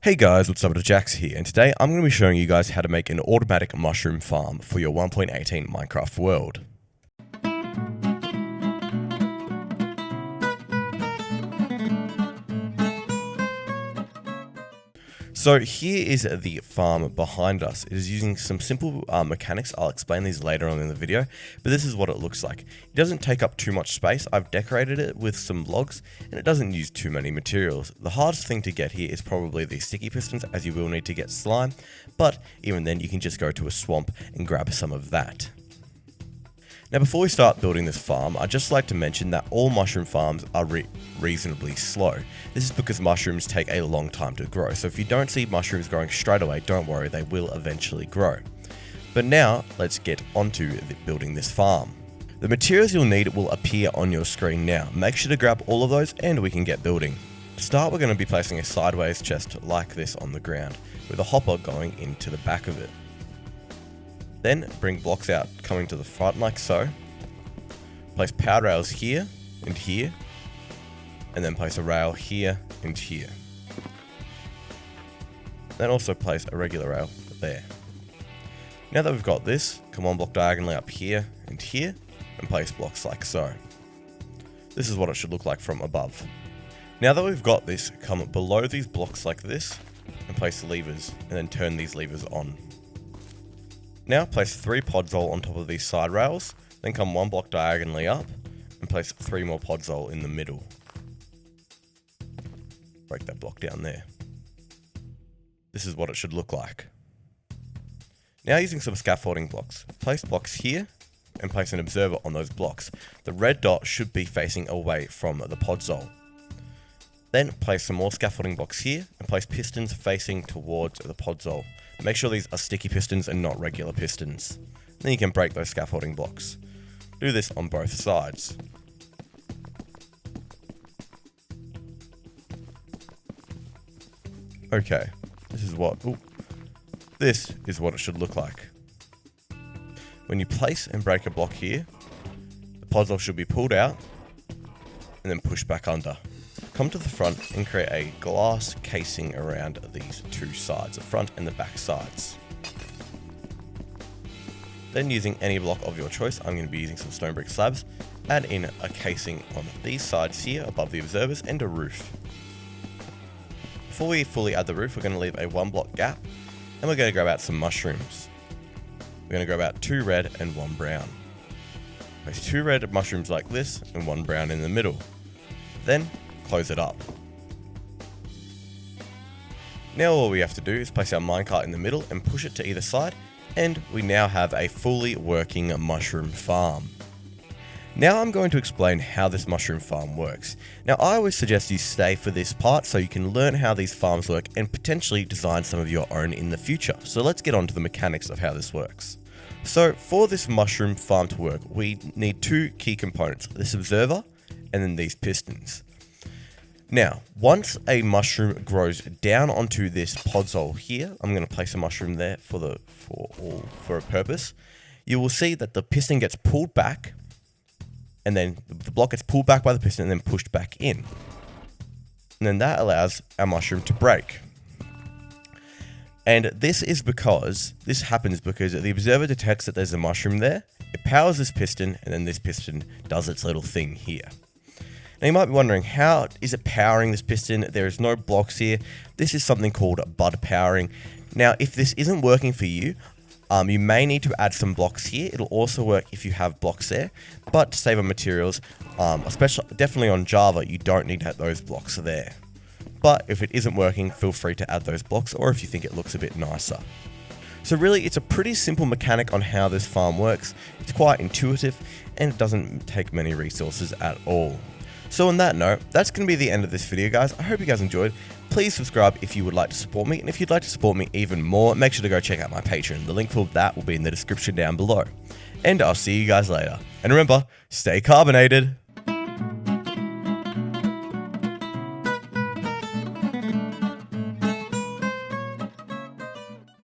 Hey guys, what's up? It's Jax here, and today I'm going to be showing you guys how to make an automatic mushroom farm for your 1.18 Minecraft world. So here is the farm behind us. It is using some simple mechanics. I'll explain these later on in the video, but this is what it looks like. It doesn't take up too much space. I've decorated it with some logs, and it doesn't use too many materials. The hardest thing to get here is probably the sticky pistons, as you will need to get slime, but even then you can just go to a swamp and grab some of that. Now before we start building this farm, I'd just like to mention that all mushroom farms are reasonably slow. This is because mushrooms take a long time to grow, so if you don't see mushrooms growing straight away, don't worry, they will eventually grow. But now, let's get onto building this farm. The materials you'll need will appear on your screen now. Make sure to grab all of those and we can get building. To start, we're going to be placing a sideways chest like this on the ground, with a hopper going into the back of it. Then bring blocks out coming to the front like so. Place power rails here and here. And then place a rail here and here. Then also place a regular rail there. Now that we've got this, come one block diagonally up here and here. And place blocks like so. This is what it should look like from above. Now that we've got this, come below these blocks like this. And place levers and then turn these levers on. Now place 3 podzol on top of these side rails, then come 1 block diagonally up, and place 3 more podzol in the middle. Break that block down there. This is what it should look like. Now using some scaffolding blocks, place blocks here, and place an observer on those blocks. The red dot should be facing away from the podzol. Then place some more scaffolding blocks here, and place pistons facing towards the podzol. Make sure these are sticky pistons and not regular pistons. Then you can break those scaffolding blocks. Do this on both sides. Okay, this is what it should look like. When you place and break a block here, the podzol should be pulled out and then pushed back under. Come to the front and create a glass casing around these 2 sides, the front and the back sides. Then using any block of your choice, I'm going to be using some stone brick slabs, add in a casing on these sides here above the observers and a roof. Before we fully add the roof, we're going to leave a 1 block gap and we're going to grab out some mushrooms. We're going to grab out 2 red and 1 brown. Place 2 red mushrooms like this and 1 brown in the middle. Then close it up. Now all we have to do is place our minecart in the middle and push it to either side, and we now have a fully working mushroom farm. Now I'm going to explain how this mushroom farm works. Now I always suggest you stay for this part so you can learn how these farms work and potentially design some of your own in the future. So let's get on to the mechanics of how this works. So for this mushroom farm to work, we need 2 key components, this observer and then these pistons. Now, once a mushroom grows down onto this podzol here, I'm going to place a mushroom there for a purpose. You will see that the piston gets pulled back, and then the block gets pulled back by the piston and then pushed back in. And then that allows our mushroom to break. And this happens because the observer detects that there's a mushroom there, it powers this piston, and then this piston does its little thing here. Now you might be wondering, how is it powering this piston? There is no blocks here. This is something called bud powering. Now, if this isn't working for you, you may need to add some blocks here. It'll also work if you have blocks there, but to save on materials, definitely on Java, you don't need to have those blocks there. But if it isn't working, feel free to add those blocks, or if you think it looks a bit nicer. So really, it's a pretty simple mechanic on how this farm works. It's quite intuitive, and it doesn't take many resources at all. So on that note, that's going to be the end of this video, guys. I hope you guys enjoyed. Please subscribe if you would like to support me, and if you'd like to support me even more, make sure to go check out my Patreon. The link for that will be in the description down below. And I'll see you guys later. And remember, stay carbonated.